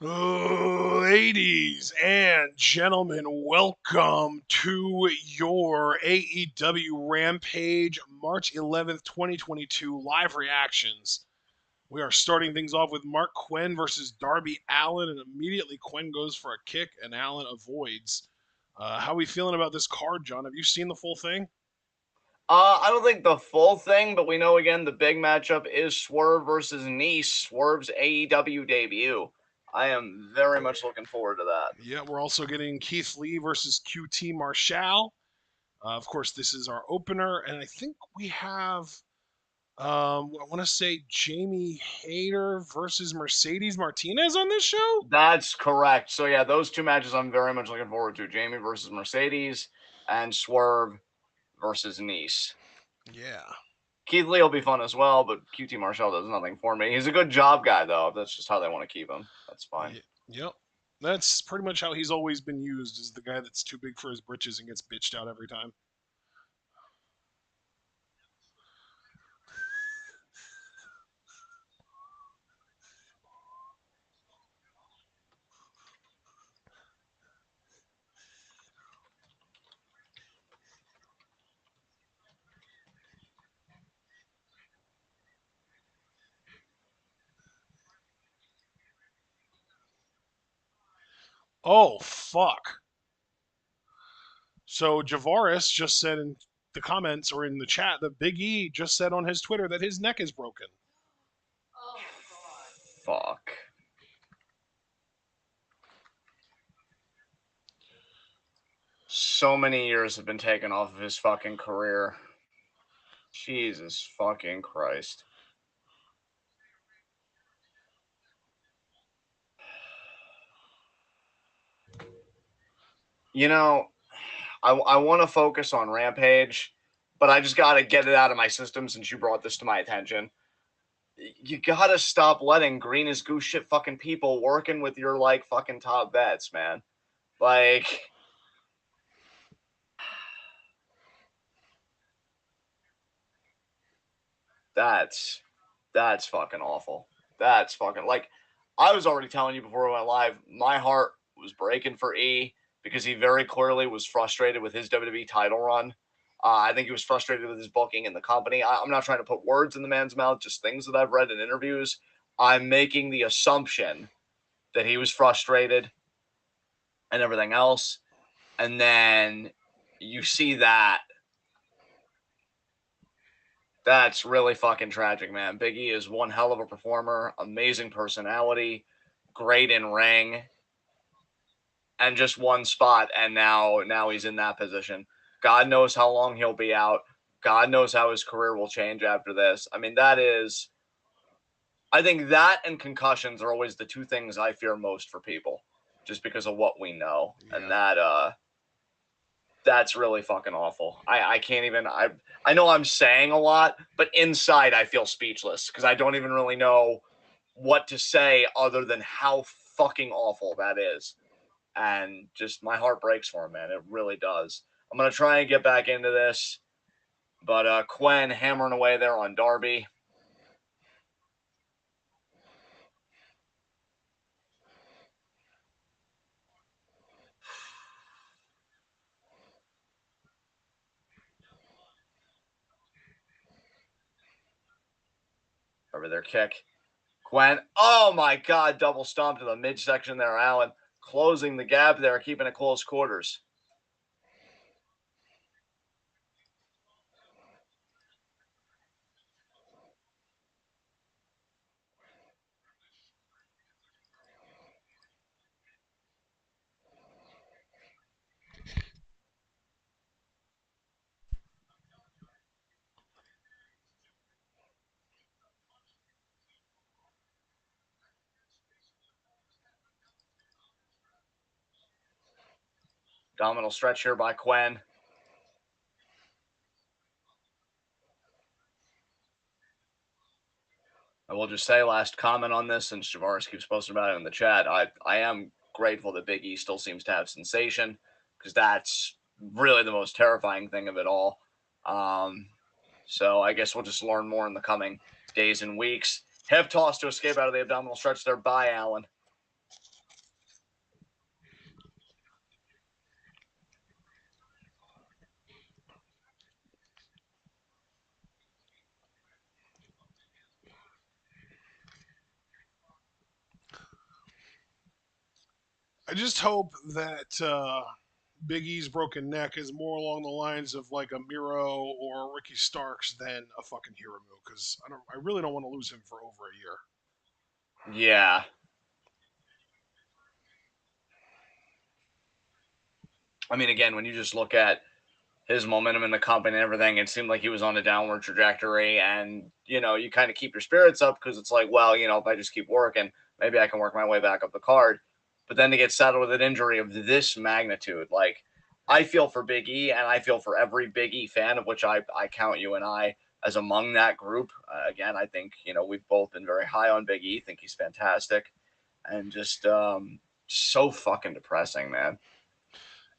Ladies and gentlemen, welcome to your AEW Rampage March 11th, 2022 live reactions. We are starting things off with Mark Quinn versus Darby Allin, and immediately Quinn goes for a kick and Allin avoids. How are we feeling about this card, John? Have you seen the full thing? I don't think the full thing, but we know again the big matchup is Swerve versus Nice, Swerve's AEW debut. I am very much looking forward to that. Yeah, we're also getting Keith Lee versus QT Marshall. Of course, this is our opener, and I think we have I want to say Jamie Hayter versus Mercedes Martinez on this show. That's correct. So yeah, those two matches I'm very much looking forward to. Jamie versus Mercedes and Swerve versus Nice. Yeah. Keith Lee will be fun as well, but QT Marshall does nothing for me. He's a good job guy though. If that's just how they want to keep him, that's fine. Yep. That's pretty much how he's always been used, as the guy that's too big for his britches and gets bitched out every time. Oh, fuck. So Javaris just said in the comments or in the chat that Big E just said on his Twitter that his neck is broken. Fuck. So many years have been taken off of his fucking career. Jesus fucking Christ. You know, I want to focus on Rampage, but I just got to get it out of my system since you brought this to my attention. You got to stop letting green as goose shit fucking people working with your, like, fucking top bets, man. Like, that's fucking awful. That's fucking, like, I was already telling you before we went live, my heart was breaking for E because he very clearly was frustrated with his WWE title run. I think he was frustrated with his booking in the company. I'm not trying to put words in the man's mouth, just things that I've read in interviews. I'm making the assumption that he was frustrated and everything else. And then you see that. That's really fucking tragic, man. Big E is one hell of a performer, amazing personality, great in ring, and just one spot, and now he's in that position. God knows how long he'll be out. God knows how his career will change after this. I mean, I think that and concussions are always the two things I fear most for people, just because of what we know. Yeah. And that's really fucking awful. I can't even, I know I'm saying a lot, but inside I feel speechless because I don't even really know what to say other than how fucking awful that is. And just my heart breaks for him, man. It really does. I'm going to try and get back into this, but Quinn hammering away there on Darby. Over their kick. Quinn, oh my God, double stomp to the midsection there, Allen. Closing the gap there, keeping it close quarters. Abdominal stretch here by Quinn. I will just say, last comment on this, since Javaris keeps posting about it in the chat, I am grateful that Big E still seems to have sensation, because that's really the most terrifying thing of it all. So I guess we'll just learn more in the coming days and weeks. Hip toss to escape out of the abdominal stretch there by Allen. I just hope that Big E's broken neck is more along the lines of like a Miro or Ricky Starks than a fucking Hiramu, because I really don't want to lose him for over a year. Yeah. I mean, again, when you just look at his momentum in the company and everything, it seemed like he was on a downward trajectory. And, you kind of keep your spirits up because it's like, well, if I just keep working, maybe I can work my way back up the card. But then to get saddled with an injury of this magnitude, like, I feel for Big E and I feel for every Big E fan, of which I count you and I as among that group. Again, I think, we've both been very high on Big E, think he's fantastic. And just so fucking depressing, man.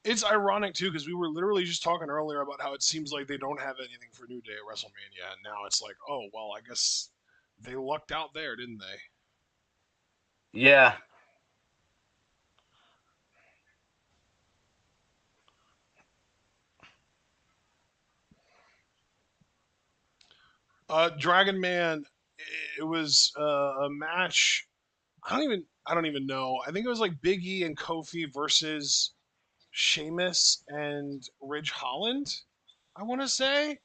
It's ironic too, because we were literally just talking earlier about how it seems like they don't have anything for New Day at WrestleMania, and now it's like, oh well, I guess they lucked out there, didn't they? Yeah. Dragon Man, it was a match. I don't even know. I think it was like Big E and Kofi versus Sheamus and Ridge Holland. I want to say,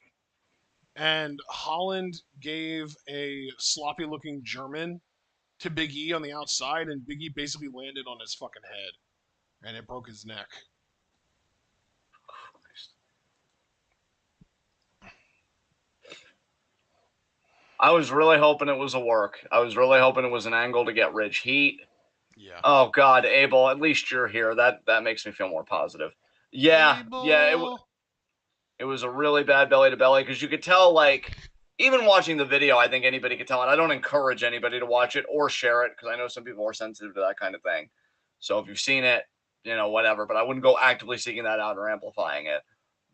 and Holland gave a sloppy looking German to Big E on the outside, and Big E basically landed on his fucking head, and it broke his neck. I was really hoping it was a work. I was really hoping it was an angle to get Ridge heat. Yeah. Oh God, Abel, at least you're here. That makes me feel more positive. Yeah, yeah. Abel. It was a really bad belly to belly because you could tell, like, even watching the video, I think anybody could tell. And I don't encourage anybody to watch it or share it because I know some people are sensitive to that kind of thing. So if you've seen it, whatever. But I wouldn't go actively seeking that out or amplifying it.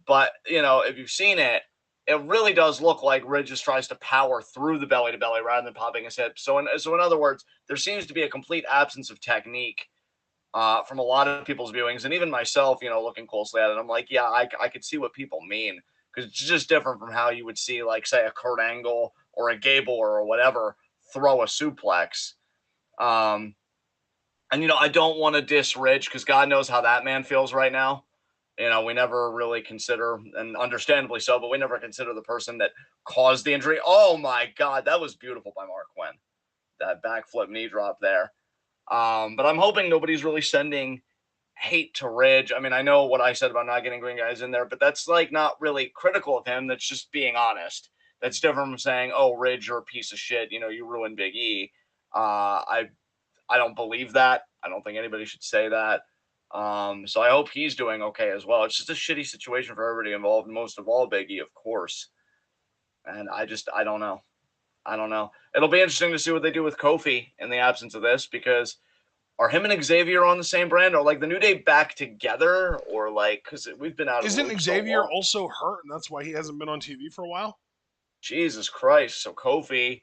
But if you've seen it, it really does look like Ridge just tries to power through the belly to belly rather than popping his hip. So in other words, there seems to be a complete absence of technique from a lot of people's viewings, and even myself, looking closely at it, I'm like, yeah, I could see what people mean because it's just different from how you would see, like, say, a Kurt Angle or a Gable or whatever throw a suplex. Um, and I don't want to diss Ridge because God knows how that man feels right now. We never really consider, and understandably so, but we never consider the person that caused the injury. Oh my God, that was beautiful by Mark Quinn. That backflip knee drop there. But I'm hoping nobody's really sending hate to Ridge. I mean, I know what I said about not getting green guys in there, but that's like not really critical of him. That's just being honest. That's different from saying, "Oh, Ridge, you're a piece of shit. You ruined Big E." I don't believe that. I don't think anybody should say that. So I hope he's doing okay as well. It's just a shitty situation for everybody involved, most of all Big E, of course. And I don't know. I don't know. It'll be interesting to see what they do with Kofi in the absence of this because are him and Xavier on the same brand? Or like the New Day back together? Or like, because we've been out of the Isn't loop so Xavier long. also hurt, and that's why he hasn't been on TV for a while? Jesus Christ. So Kofi's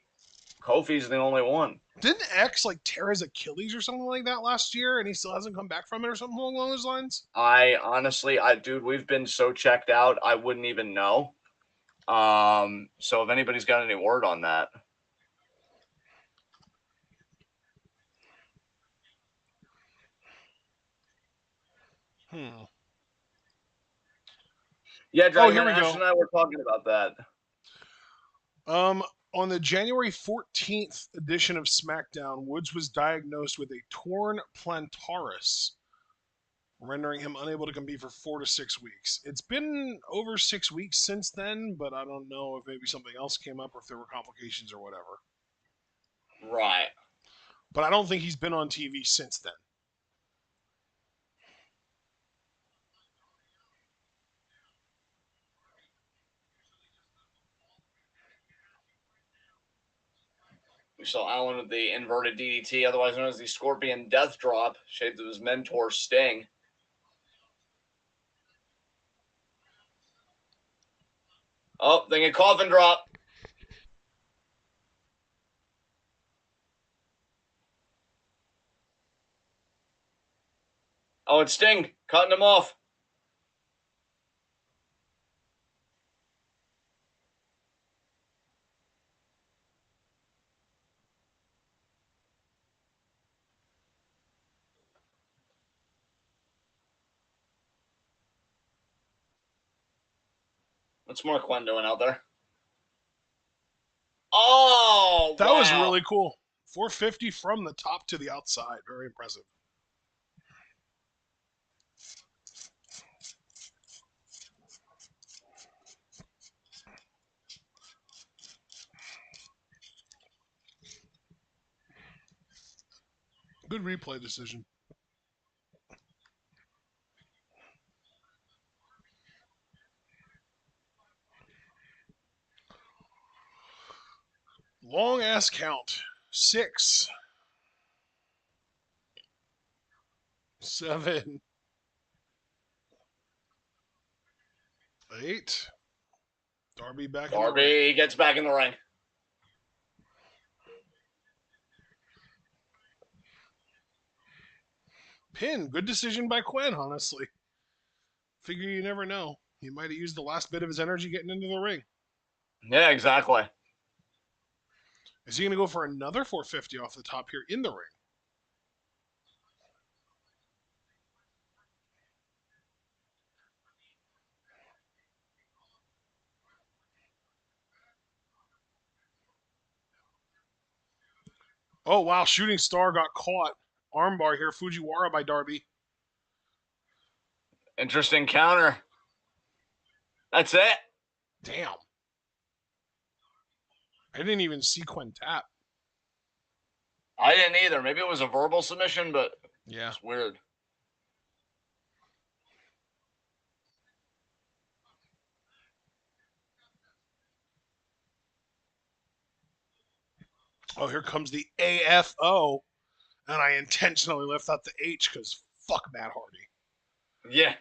the only one. Didn't X like tear his Achilles or something like that last year, and he still hasn't come back from it or something along those lines? I honestly, dude, we've been so checked out, I wouldn't even know. So if anybody's got any word on that. Hmm. Yeah, Oh, Dragon here Man, we Ash go. and I were talking about that. Um, on the January 14th edition of SmackDown, Woods was diagnosed with a torn plantaris, rendering him unable to compete for 4 to 6 weeks. It's been over 6 weeks since then, but I don't know if maybe something else came up or if there were complications or whatever. Right. But I don't think he's been on TV since then. We saw Allen with the inverted DDT, otherwise known as the Scorpion Death Drop, shades of his mentor Sting. Oh, then a coffin drop. Oh, it's Sting cutting him off. What's Mark Quinn doing out there? Oh, That wow. was really cool. 450 from the top to the outside. Very impressive. Good replay decision. Long ass count. 6, 7, 8. Darby back in the ring. Darby gets back in the ring. Pin. Good decision by Quinn, honestly. Figure you never know. He might have used the last bit of his energy getting into the ring. Yeah, exactly. Is he going to go for another 450 off the top here in the ring? Oh, wow. Shooting Star got caught. Armbar here. Fujiwara by Darby. Interesting counter. That's it. Damn. I didn't even see Quinn tap. I didn't either. Maybe it was a verbal submission, but yeah, it's weird. Oh, here comes the AFO. And I intentionally left out the H because fuck Matt Hardy. Yeah.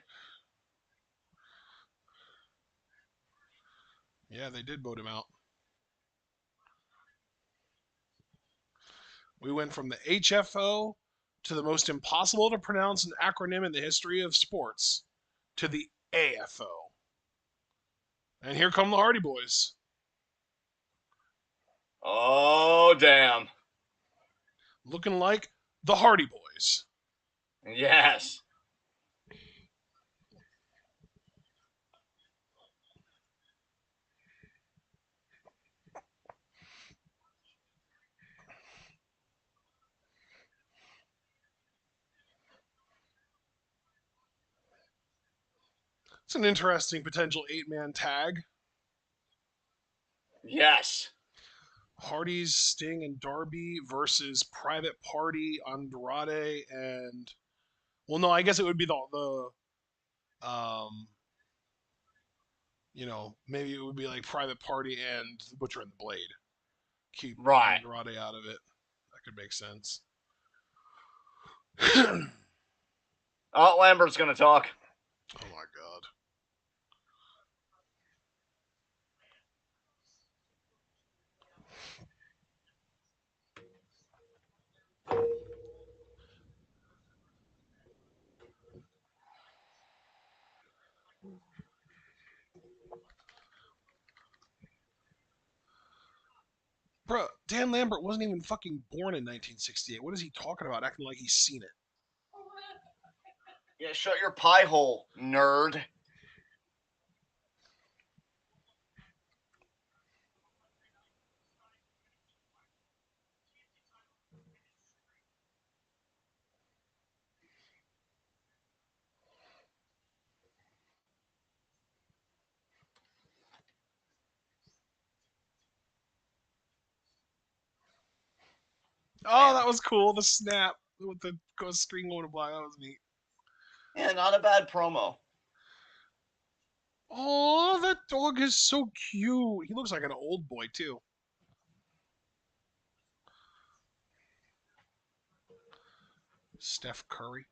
Yeah, they did vote him out. We went from the HFO to the most impossible to pronounce an acronym in the history of sports to the AFO. And here come the Hardy Boys. Oh, damn. Looking like the Hardy Boys. Yes. It's an interesting potential 8-man tag. Yes. Hardy's, Sting, and Darby versus Private Party, Andrade, and well, no, I guess it would be the maybe it would be like Private Party and the Butcher and the Blade. Keep Right. Andrade out of it. That could make sense. Oh, Lambert's gonna talk. Oh my god. Bro, Dan Lambert wasn't even fucking born in 1968. What is he talking about? Acting like he's seen it. Yeah, shut your pie hole, nerd. Oh, that was cool. The snap with the screen going to black. That was neat. Yeah, not a bad promo. Oh, that dog is so cute. He looks like an old boy, too. Steph Curry.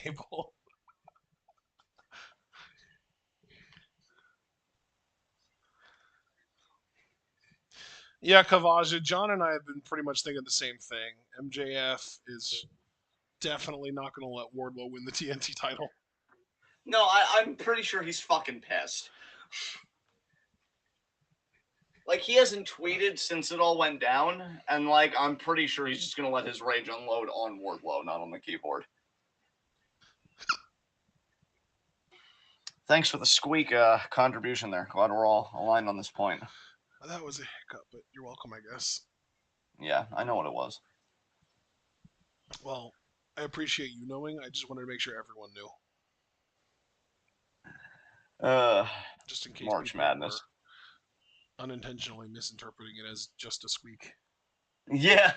Abel. Yeah, Kavaja, John and I have been pretty much thinking the same thing. MJF is definitely not going to let Wardlow win the TNT title. No, I'm pretty sure he's fucking pissed. like, he hasn't tweeted since it all went down, and, like, I'm pretty sure he's just going to let his rage unload on Wardlow, not on the keyboard. Thanks for the squeak contribution there. Glad we're all aligned on this point. That was a hiccup, but you're welcome, I guess. Yeah, I know what it was. Well, I appreciate you knowing. I just wanted to make sure everyone knew. Just in case March people Madness. were unintentionally misinterpreting it as just a squeak. Yeah.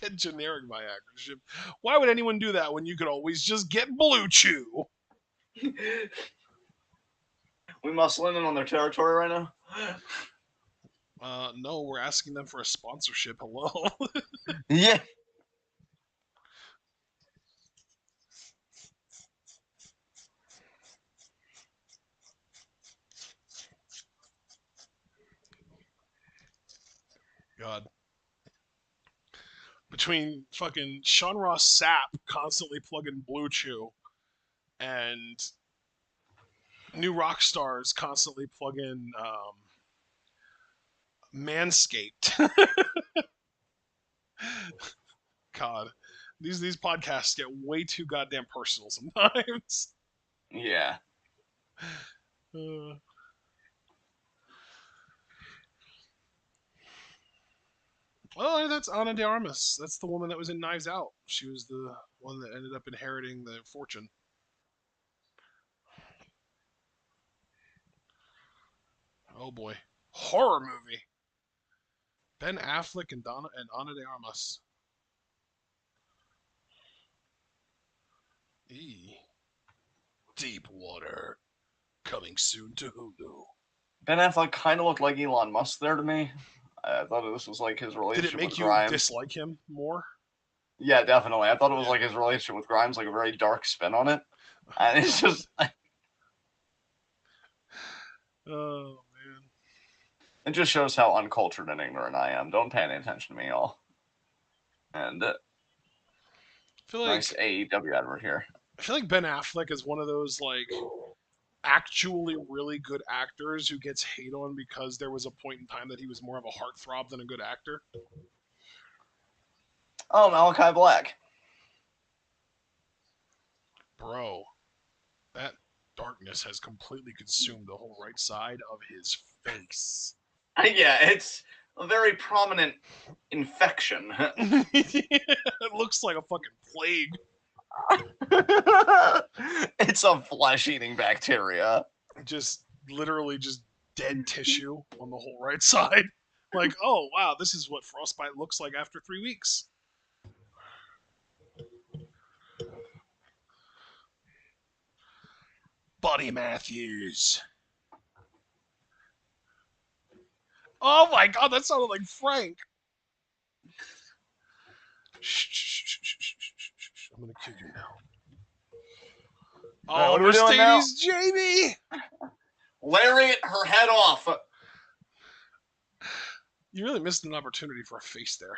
Get generic Viagra. Why would anyone do that when you could always just get Blue Chew? We muscling in on their territory right now? No, we're asking them for a sponsorship. Hello. Yeah. God. Between fucking Sean Ross Sapp constantly plugging Blue Chew and new rock stars constantly plugging Manscaped. God, these podcasts get way too goddamn personal sometimes. Yeah. Well, that's Ana de Armas. That's the woman that was in Knives Out. She was the one that ended up inheriting the fortune. Oh boy, horror movie. Ben Affleck and Ana de Armas. Deep Water, coming soon to Hulu. Ben Affleck kind of looked like Elon Musk there to me. I thought this was like his Did it relationship make with you Grimes. dislike him more? Yeah, definitely. I thought it was Yeah. like his relationship with Grimes, like a very dark spin on it. And it's just. Oh man. It just shows how uncultured and ignorant I am. Don't pay any attention to me, y'all. And I feel like nice AEW advert here. I feel like Ben Affleck is one of those like actually really good actors who gets hate on because there was a point in time that he was more of a heartthrob than a good actor. Oh, Malachi Black. Bro, that darkness has completely consumed the whole right side of his face. Yeah, it's a very prominent infection. It looks like a fucking plague. It's a flesh-eating bacteria. Just literally just dead tissue on the whole right side. Like, oh wow, this is what frostbite looks like after 3 weeks. Buddy Matthews. Oh my god, that sounded like Frank. Shh. I'm gonna kill you now. Right, Oh, what are we doing now? Mercedes Jamie! Lariat her head off. You really missed an opportunity for a face there.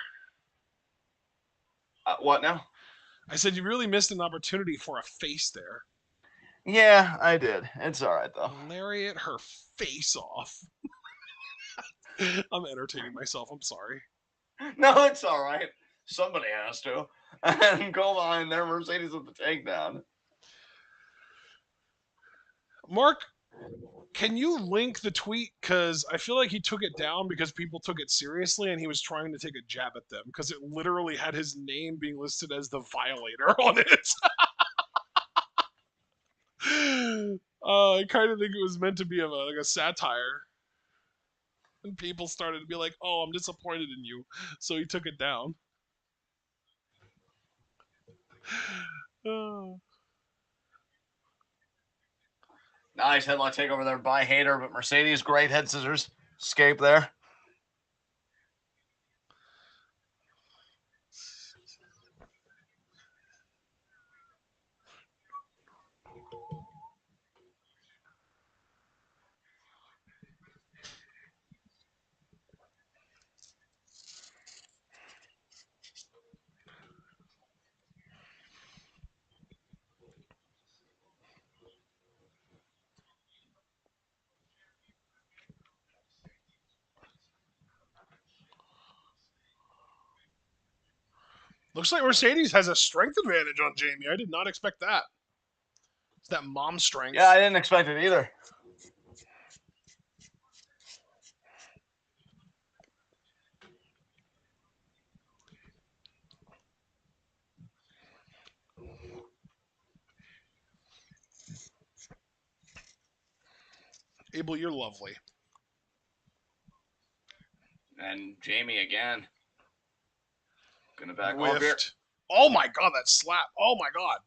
What now? I said you really missed an opportunity for a face there. Yeah, I did. It's all right though. Lariat her face off. I'm entertaining myself. I'm sorry. No, it's all right. Somebody has to. And go behind there, Mercedes with the takedown. Mark, can you link the tweet? Because I feel like he took it down because people took it seriously and he was trying to take a jab at them because it literally had his name being listed as the violator on it. I kind of think it was meant to be like a satire. And people started to be like, oh, I'm disappointed in you. So he took it down. Nice headlock takeover there by Hayter, but Mercedes, great head scissors. Escape there. Looks like Mercedes has a strength advantage on Jamie. I did not expect that. It's that mom strength. Yeah, I didn't expect it either. Abel, you're lovely. And Jamie again. Gonna back off here. Whiffed. Oh my god, that slap. Oh my god.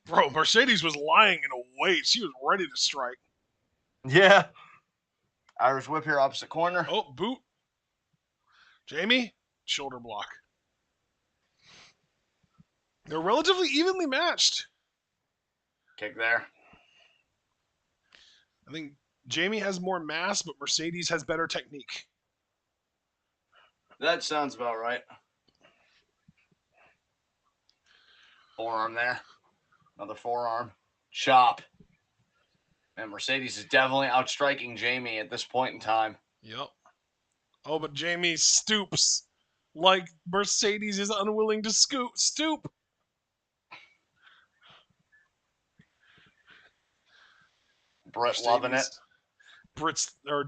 Bro, Mercedes was lying in a wait. She was ready to strike. Yeah. Irish whip here, opposite corner. Oh, boot. Jamie, shoulder block. They're relatively evenly matched. Kick there. I think Jamie has more mass, but Mercedes has better technique. That sounds about right. Forearm there. Another forearm. Chop. And Mercedes is definitely outstriking Jamie at this point in time. Yep. Oh, but Jamie stoops like Mercedes is unwilling to stoop. Britt loving it.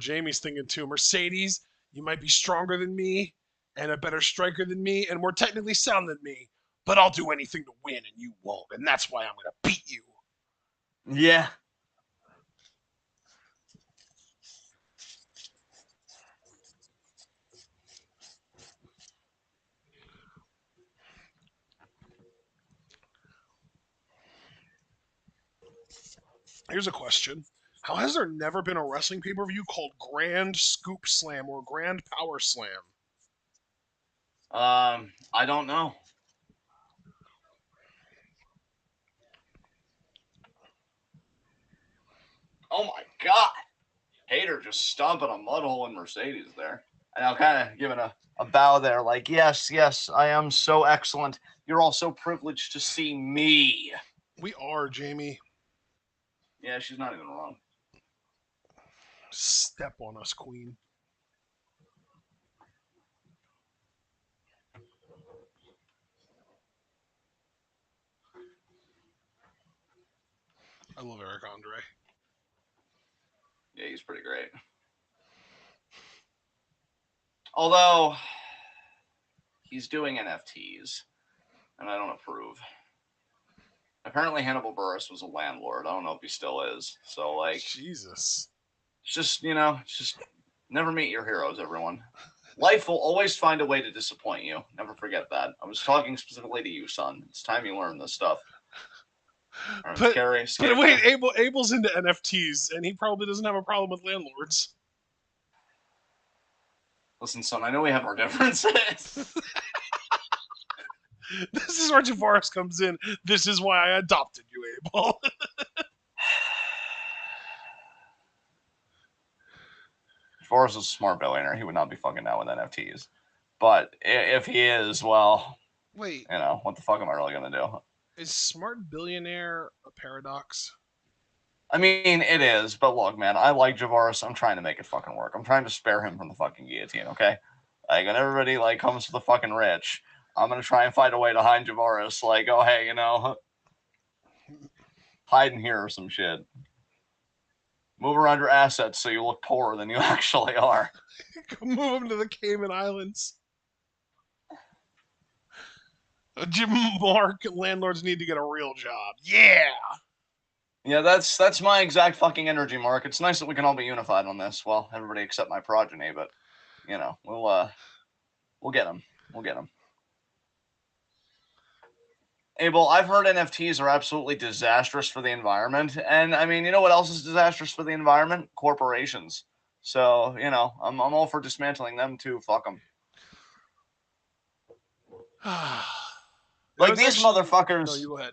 Jamie's thinking too. Mercedes, you might be stronger than me and a better striker than me and more technically sound than me, but I'll do anything to win and you won't, and that's why I'm gonna beat you. Yeah. Here's a question. How has there never been a wrestling pay-per-view called Grand Scoop Slam or Grand Power Slam? I don't know. Oh my god. Hater just stomping a mud hole in Mercedes there. And I'm kind of giving a bow there, like, yes, I am so excellent. You're all so privileged to see me. We are, Jamie. Yeah, she's not even wrong. Step on us, queen. I love Eric Andre. Yeah, he's pretty great. Although, he's doing NFTs, and I don't approve. Apparently, Hannibal Buress was a landlord. I don't know if he still is. So, like, Jesus. It's just, just never meet your heroes, everyone. Life will always find a way to disappoint you. Never forget that. I was talking specifically to you, son. It's time you learn this stuff. Right, But wait, Abel's into NFTs, and he probably doesn't have a problem with landlords. Listen, son, I know we have our differences. This is where Javaris comes in. This is why I adopted you, Abel. Javaris is a smart billionaire. He would not be fucking down with NFTs. But if he is, well, wait, what the fuck am I really going to do? Is smart billionaire a paradox? I mean, it is, but look, man, I like Javaris. I'm trying to make it fucking work. I'm trying to spare him from the fucking guillotine, okay? Like, when everybody, comes to the fucking rich, I'm going to try and find a way to hide Javaris. Like, oh, hey, hide in here or some shit. Move around your assets so you look poorer than you actually are. Move him to the Cayman Islands. Jim Mark, landlords need to get a real job. Yeah! Yeah, that's my exact fucking energy, Mark. It's nice that we can all be unified on this. Well, everybody except my progeny, but we'll get them. We'll get them. Abel, I've heard NFTs are absolutely disastrous for the environment, and I mean, you know what else is disastrous for the environment? Corporations. So I'm all for dismantling them too. Fuck them. Like these motherfuckers. No, you go ahead.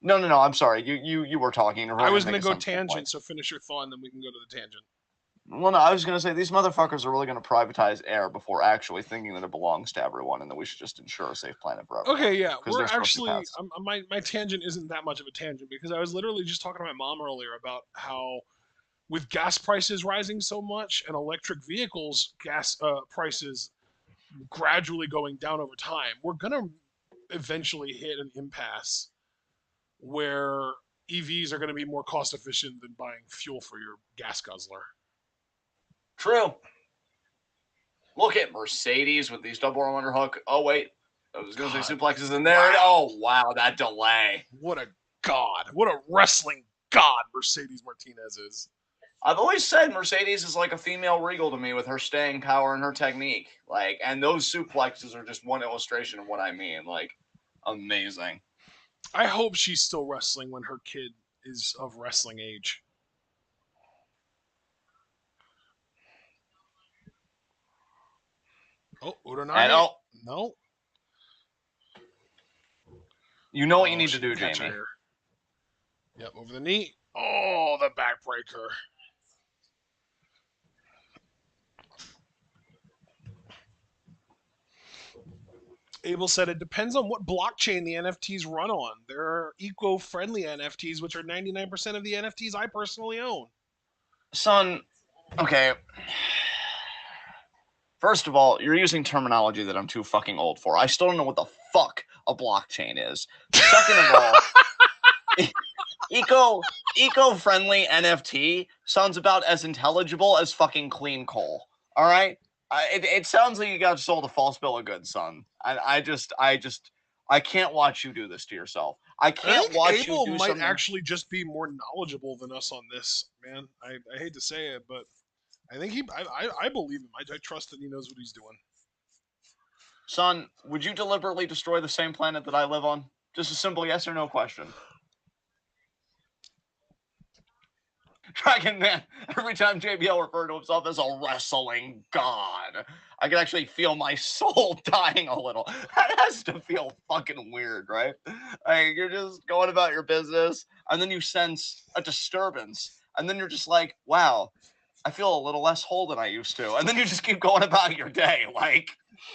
No. I'm sorry. You were talking. I was going to go tangent, so finish your thought, and then we can go to the tangent. Well, no, I was going to say these motherfuckers are really going to privatize air before actually thinking that it belongs to everyone, and that we should just ensure a safe planet for everyone. Okay, yeah, we're actually my tangent isn't that much of a tangent because I was literally just talking to my mom earlier about how with gas prices rising so much and electric vehicles gas prices gradually going down over time, we're gonna eventually hit an impasse where EVs are going to be more cost efficient than buying fuel for your gas guzzler. True. Look at Mercedes with these double arm underhook. Oh wait, I was going to say suplexes in there. Wow. Oh wow, that delay. What a god! What a wrestling god Mercedes Martinez is. I've always said Mercedes is like a female Regal to me with her staying power and her technique. Like, and those suplexes are just one illustration of what I mean. Like, amazing. I hope she's still wrestling when her kid is of wrestling age. Oh, Uranage? And no. You know what you need to do, Jamie. Her. Yep, over the knee. Oh, the backbreaker. Abel said it depends on what blockchain the NFTs run on. There are eco-friendly NFTs, which are 99% of the NFTs I personally own. Son, okay. First of all, you're using terminology that I'm too fucking old for. I still don't know what the fuck a blockchain is. Second of all, eco-friendly NFT sounds about as intelligible as fucking clean coal. All right? It sounds like you got sold a false bill of goods, son. I can't watch you do this to yourself. I can't watch Abel you do might something. actually just be more knowledgeable than us on this, man. I hate to say it, but I think I believe him. I trust that he knows what he's doing. Son, would you deliberately destroy the same planet that I live on? Just a simple yes or no question. Dragon Man, every time JBL referred to himself as a wrestling god, I can actually feel my soul dying a little. That has to feel fucking weird, right? Like, you're just going about your business, and then you sense a disturbance, and then you're just like, wow, I feel a little less whole than I used to. And then you just keep going about your day, like,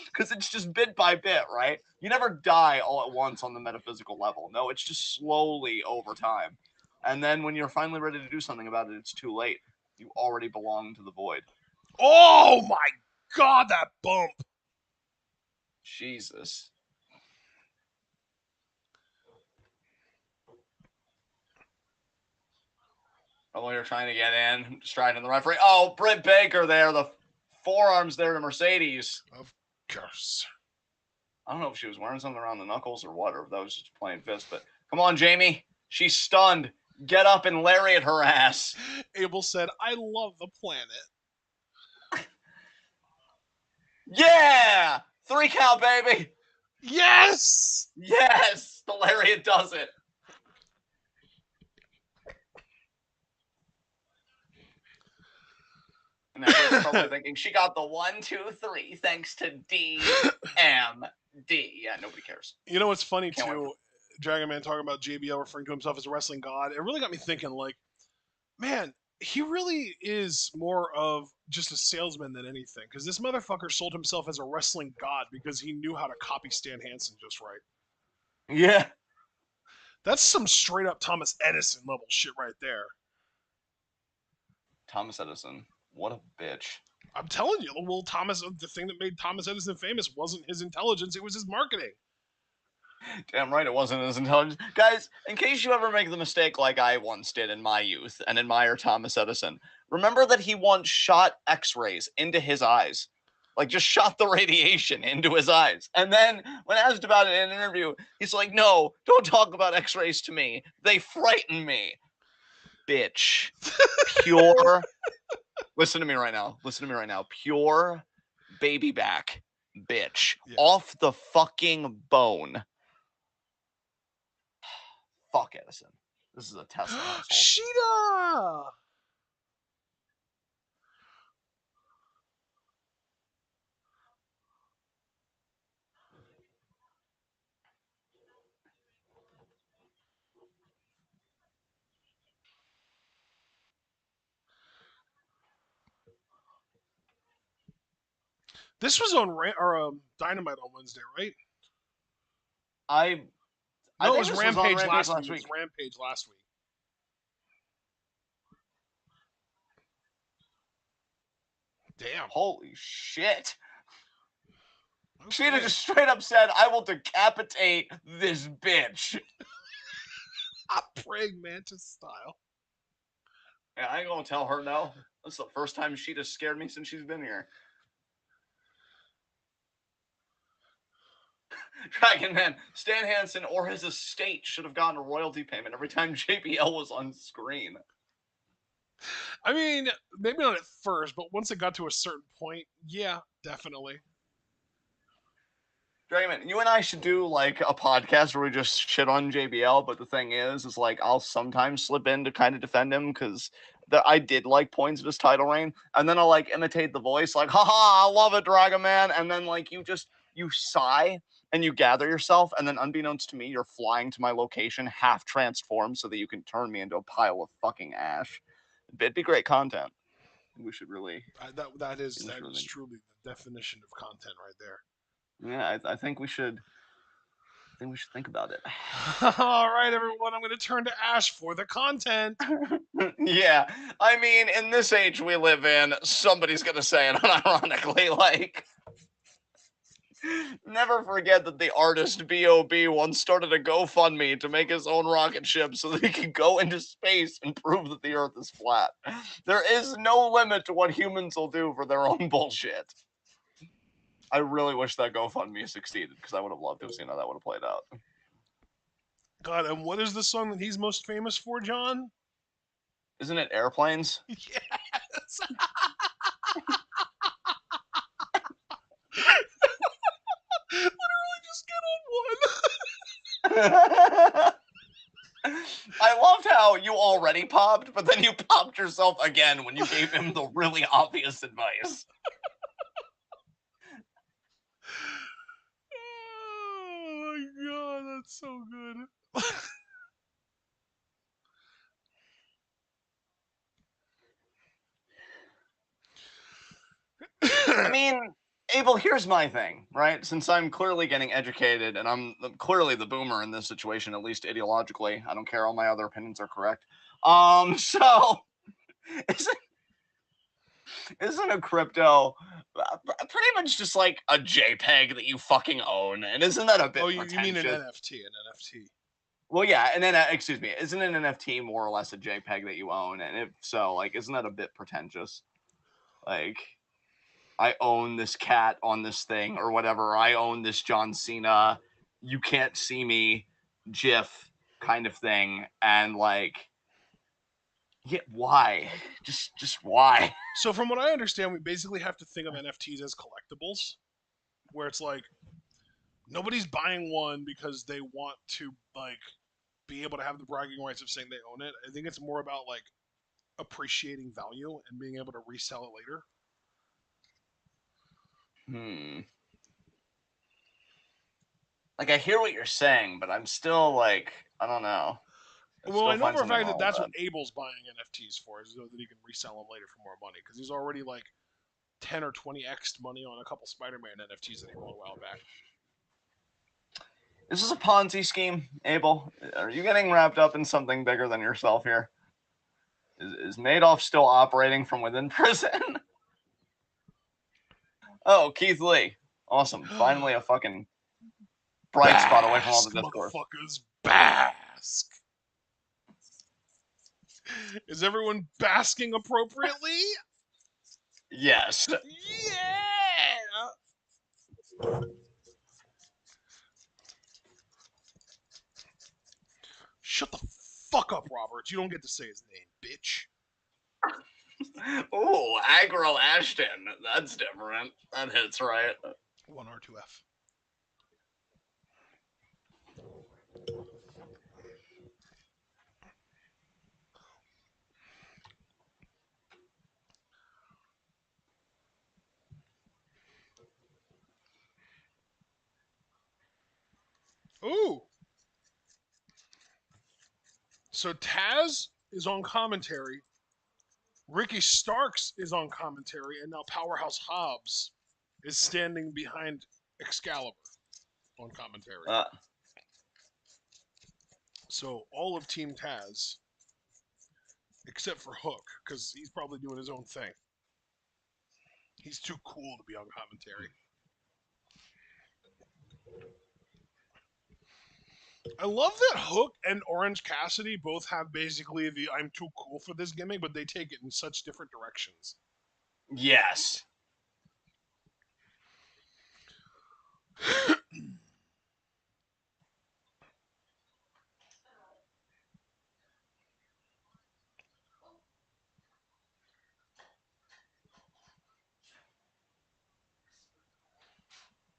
because it's just bit by bit, right? You never die all at once on the metaphysical level. No, it's just slowly over time. And then when you're finally ready to do something about it, it's too late. You already belong to the void. Oh my god, that bump! Jesus. Oh, you're trying to get in, distracting the referee. Oh, Britt Baker there, the forearms there to Mercedes. Of course. I don't know if she was wearing something around the knuckles or what, or if that was just playing fist, but come on, Jamie. She's stunned. Get up and lariat her ass. Abel said, I love the planet. Yeah! 3 count, baby! Yes! Yes! The lariat does it. And everyone's probably thinking, she got the 1, 2, 3 thanks to DMD. Yeah, nobody cares. You know what's funny, too? Dragon Man talking about JBL referring to himself as a wrestling god. It really got me thinking, like, man, he really is more of just a salesman than anything. Because this motherfucker sold himself as a wrestling god because he knew how to copy Stan Hansen just right. Yeah. That's some straight up Thomas Edison level shit right there. Thomas Edison. What a bitch. I'm telling you, well, the thing that made Thomas Edison famous wasn't his intelligence, it was his marketing. Damn right it wasn't his intelligence. Guys, in case you ever make the mistake like I once did in my youth and admire Thomas Edison, remember that he once shot X-rays into his eyes. Like, just shot the radiation into his eyes. And then, when asked about it in an interview, he's like, no, don't talk about X-rays to me. They frighten me. Bitch. Pure. Listen to me right now. Listen to me right now. Pure baby back. Bitch. Yeah. Off the fucking bone. Fuck Edison. This is a Tesla household. Sheeta! This was on Dynamite on Wednesday, right? No, it was Rampage last week. It was Rampage last week. Damn. Holy shit. She'd have Okay. just straight up said, "I will decapitate this bitch." I'm praying mantis style. Yeah, I ain't gonna tell her no. That's the first time she'd have scared me since she's been here. Dragon Man, Stan Hansen or his estate should have gotten a royalty payment every time JBL was on screen. I mean, maybe not at first, but once it got to a certain point, yeah, definitely. Dragon Man, you and I should do like a podcast where we just shit on JBL, but the thing is like I'll sometimes slip in to kind of defend him because I did like points of his title reign, and then I'll like imitate the voice, like, haha, I love it, Dragon Man, and then like you sigh and you gather yourself, and then unbeknownst to me, you're flying to my location half transformed so that you can turn me into a pile of fucking ash. It'd be great content. We should really. That is We should really, truly the definition of content right there. yeah, I think we should. I think we should think about it. All right, everyone, I'm going to turn to Ash for the content. Yeah, I mean, in this age we live in, somebody's gonna say it unironically. Like, never forget that the artist B.O.B. once started a GoFundMe to make his own rocket ship so that he could go into space and prove that the Earth is flat. There is no limit to what humans will do for their own bullshit. I really wish that GoFundMe succeeded because I would have loved to have seen how that would have played out. God, and what is the song that he's most famous for, John? Isn't it Airplanes? Yes. Literally just get on one. I loved how you already popped, but then you popped yourself again when you gave him the really obvious advice. Oh my god, that's so good. I mean, Abel, here's my thing, right? Since I'm clearly getting educated and I'm clearly the boomer in this situation, at least ideologically, I don't care, all my other opinions are correct. So isn't isn't a crypto pretty much just like a JPEG that you fucking own? And isn't that a bit Oh, you mean an pretentious? NFT? An NFT. Well, yeah, and then excuse me, isn't an NFT more or less a JPEG that you own? And if so, like, isn't that a bit pretentious? Like, I own this cat on this thing or whatever. I own this John Cena. You can't see me, GIF kind of thing, and like, yeah, why? Just why? So, from what I understand, we basically have to think of NFTs as collectibles, where it's like nobody's buying one because they want to like be able to have the bragging rights of saying they own it. I think it's more about like appreciating value and being able to resell it later. Hmm. Like, I hear what you're saying, but I'm still like, I don't know. I Well, I still know find for a something fact that wrong with that's that. what Abel's buying NFTs for, is so that he can resell them later for more money. Because he's already like 10 or 20x money on a couple Spider-Man NFTs that he bought a while back. Is this a Ponzi scheme, Abel? Are you getting wrapped up in something bigger than yourself here? Is Madoff still operating from within prison? Oh, Keith Lee. Awesome. Finally a fucking bright spot away from all Bask, the discourse. motherfuckers, bask. Is everyone basking appropriately? Yes. Yeah. Shut the fuck up, Roberts. You don't get to say his name, bitch. Ooh, Aggro Ashton. That's different. That hits right. 1R2F. Ooh. So Taz is on commentary. Ricky Starks is on commentary, and now Powerhouse Hobbs is standing behind Excalibur on commentary. So all of Team Taz, except for Hook, because he's probably doing his own thing. He's too cool to be on commentary. I love that Hook and Orange Cassidy both have basically the "I'm too cool for this" gimmick, but they take it in such different directions. Yes.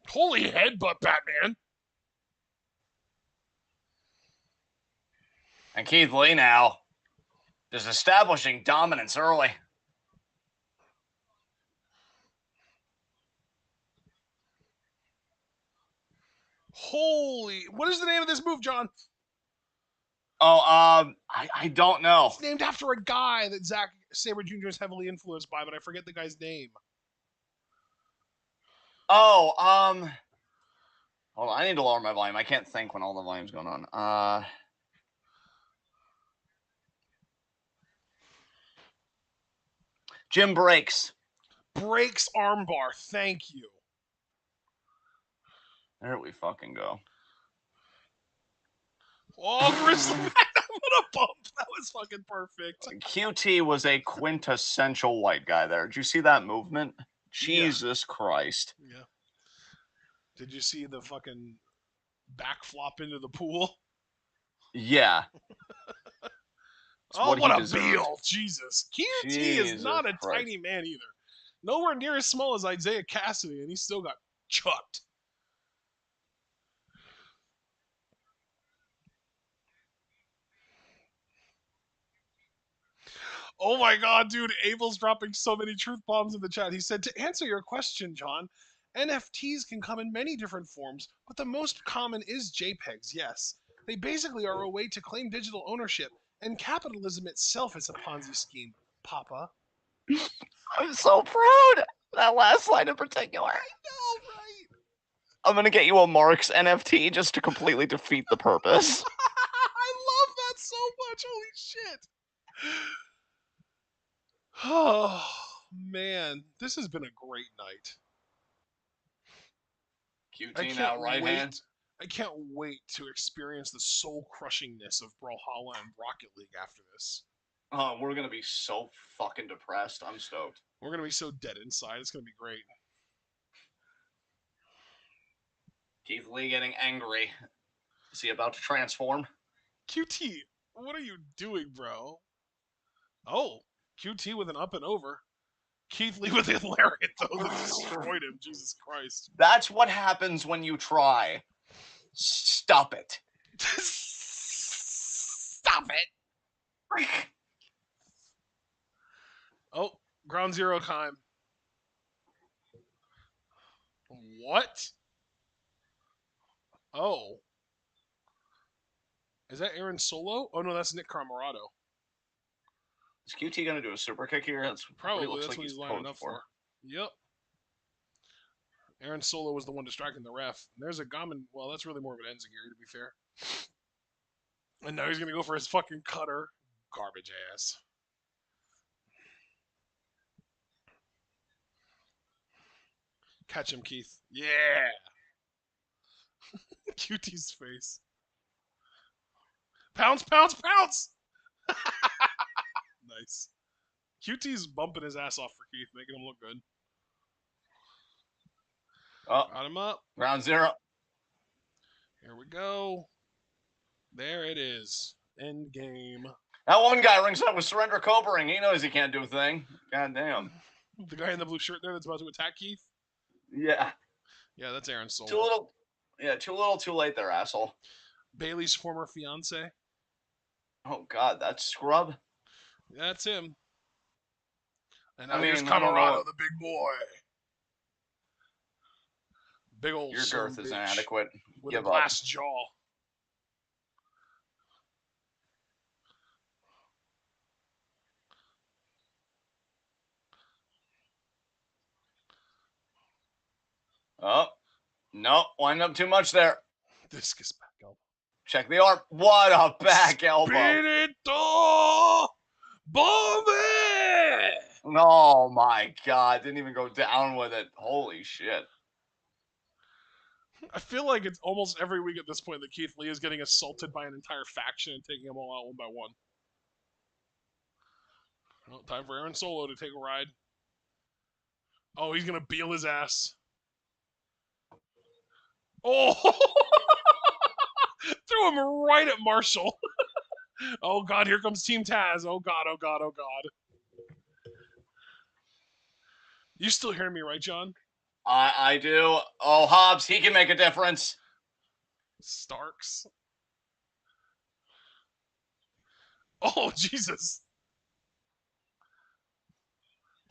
Holy headbutt, Batman! And Keith Lee now is establishing dominance early. Holy, what is the name of this move, John? Oh, I don't know. It's named after a guy that Zack Sabre Jr. is heavily influenced by, but I forget the guy's name. Oh, hold on, I need to lower my volume. I can't think when all the volume's going on. Jim Breaks. Breaks armbar. Thank you. There we fucking go. Oh, Grizzly Man, what a bump. That was fucking perfect. QT was a quintessential white guy there. Did you see that movement? Jesus Christ. Yeah. Did you see the fucking back flop into the pool? Yeah. Oh, what a beal. Jesus. QT is not a Christ. tiny man either. Nowhere near as small as Isaiah Cassidy, and he still got chucked. Oh my god, dude. Abel's dropping so many truth bombs in the chat. He said, to answer your question, John, NFTs can come in many different forms, but the most common is JPEGs, yes. They basically are a way to claim digital ownership, and capitalism itself is a Ponzi scheme, Papa. I'm so proud. That last line in particular. I know, right? I'm going to get you a Marks NFT just to completely defeat the purpose. I love that so much. Holy shit. Oh, man. This has been a great night. QT now right hand. I can't wait to experience the soul-crushingness of Brawlhalla and Rocket League after this. Oh, we're going to be so fucking depressed. I'm stoked. We're going to be so dead inside. It's going to be great. Keith Lee getting angry. Is he about to transform? QT, what are you doing, bro? Oh, QT with an up and over. Keith Lee with a lariat, though, that destroyed him. Jesus Christ. That's what happens when you try. Stop it. Stop it. Oh, ground zero time. What? Oh. Is that Aaron Solo? Oh, no, that's Nick Camarado. Is QT going to do a super kick here? That's Probably. What That's like what he's lining up for. Yep. Aaron Solo was the one distracting the ref. And there's a Gamin. Well, that's really more of an Enziguri, to be fair. And now he's going to go for his fucking cutter. Garbage ass. Catch him, Keith. Yeah. QT's face. Pounce, pounce, pounce! Nice. QT's bumping his ass off for Keith, making him look good. Oh, got him up. Round zero. Here we go. There it is. End game. That one guy rings up with Surrender Cobra-ing. He knows he can't do a thing. God damn. The guy in the blue shirt there that's about to attack Keith? Yeah. Yeah, that's Aaron Solo. Too little, too late there, asshole. Bailey's former fiance. Oh, God, that's Scrub? That's him. And now here's Camarado, the big boy. Big old Your girth is inadequate. With a glass jaw. Oh, no, winding up too much there. Discus back elbow. Check the arm. What a back elbow. Spirito Bombe! Oh my God, didn't even go down with it. Holy shit. I feel like it's almost every week at this point that Keith Lee is getting assaulted by an entire faction and taking them all out one by one. Well, time for Aaron Solo to take a ride. Oh, he's gonna beal his ass. Oh, threw him right at Marshall. Oh God, here comes Team Taz. Oh God, oh God, oh God. You still hearing me, right, John? I do. Oh, Hobbs, he can make a difference. Starks. Oh Jesus.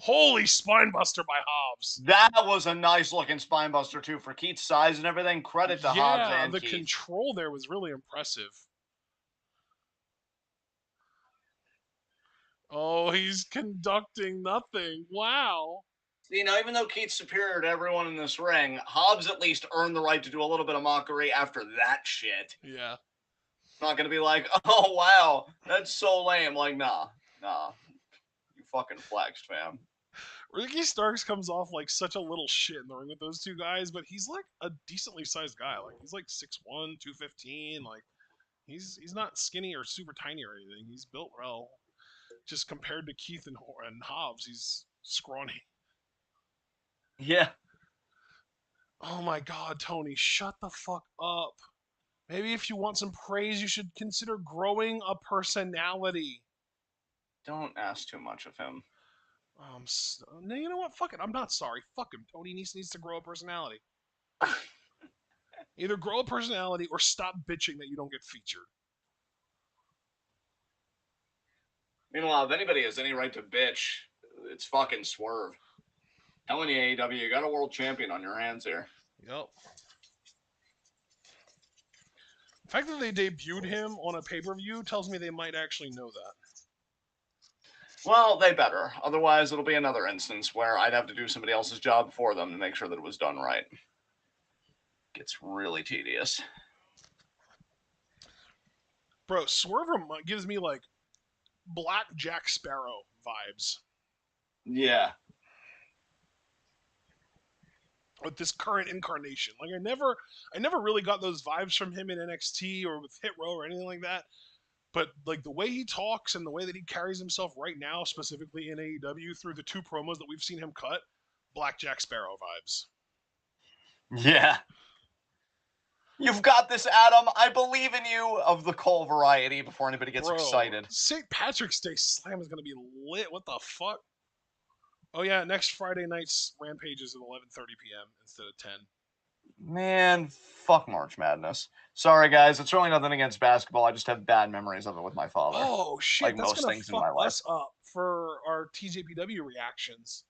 Holy spinebuster by Hobbs. That was a nice looking spinebuster too for Keith's size and everything. Credit to Hobbs Yeah, and the Keith. control there was really impressive. Oh, he's conducting nothing. Wow. You know, even though Keith's superior to everyone in this ring, Hobbs at least earned the right to do a little bit of mockery after that shit. Yeah. Not gonna be like, oh wow, that's so lame. Like, nah. You fucking flexed, fam. Ricky Starks comes off like such a little shit in the ring with those two guys, but he's like a decently sized guy. Like he's like 6'1", 215. Like he's not skinny or super tiny or anything. He's built well. Just compared to Keith and Hobbs, he's scrawny. Yeah. Oh my God, Tony, shut the fuck up. Maybe if you want some praise, you should consider growing a personality. Don't ask too much of him. No, you know what? Fuck it. I'm not sorry. Fuck him. Tony needs to grow a personality. Either grow a personality or stop bitching that you don't get featured. Meanwhile, if anybody has any right to bitch, it's fucking Swerve. Telling you, AEW, you got a world champion on your hands here. Yep. The fact that they debuted him on a pay-per-view tells me they might actually know that. Well, they better. Otherwise, it'll be another instance where I'd have to do somebody else's job for them to make sure that it was done right. Gets really tedious. Bro, Swerve gives me like Black Jack Sparrow vibes Yeah. with this current incarnation. Like I never really got those vibes from him in NXT or with Hit Row or anything like that. But like the way he talks and the way that he carries himself right now, specifically in AEW through the two promos that we've seen him cut, Black Jack Sparrow vibes. Yeah. You've got this, Adam. I believe in you of the Cole variety before anybody gets excited. St. Patrick's Day Slam is going to be lit. What the fuck? Oh yeah, next Friday night's Rampage is at 11:30 p.m. instead of 10. Man, fuck March Madness. Sorry, guys. It's really nothing against basketball. I just have bad memories of it with my father. Oh shit, like that's most gonna things in fuck my life. us up for our TJPW reactions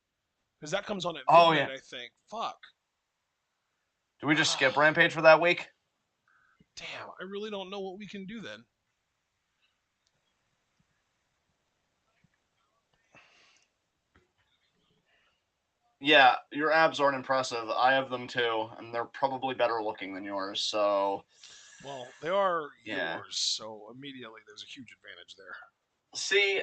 because that comes on at Oh, midnight, yeah. I think. Fuck. Do we just skip Rampage for that week? Damn, I really don't know what we can do then. Yeah, your abs aren't impressive. I have them too, and they're probably better looking than yours. So, Well, they are Yeah. yours, so immediately there's a huge advantage there. see,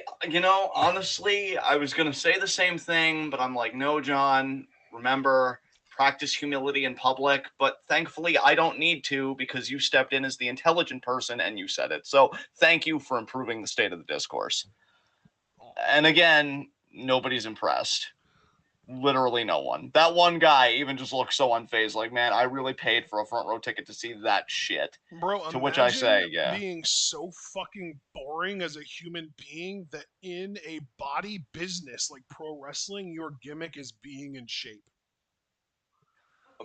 honestly, I was gonna say the same thing, but I'm like, no, John. Remember, practice humility in public. But thankfully, I don't need to because you stepped in as the intelligent person and you said it. So, thank you for improving the state of the discourse. And again, nobody's impressed. Literally no one. That one guy even just looks so unfazed. Like, man, I really paid for a front row ticket to see that shit. Bro, To which I say, yeah. being so fucking boring as a human being that in a body business like pro wrestling, your gimmick is being in shape.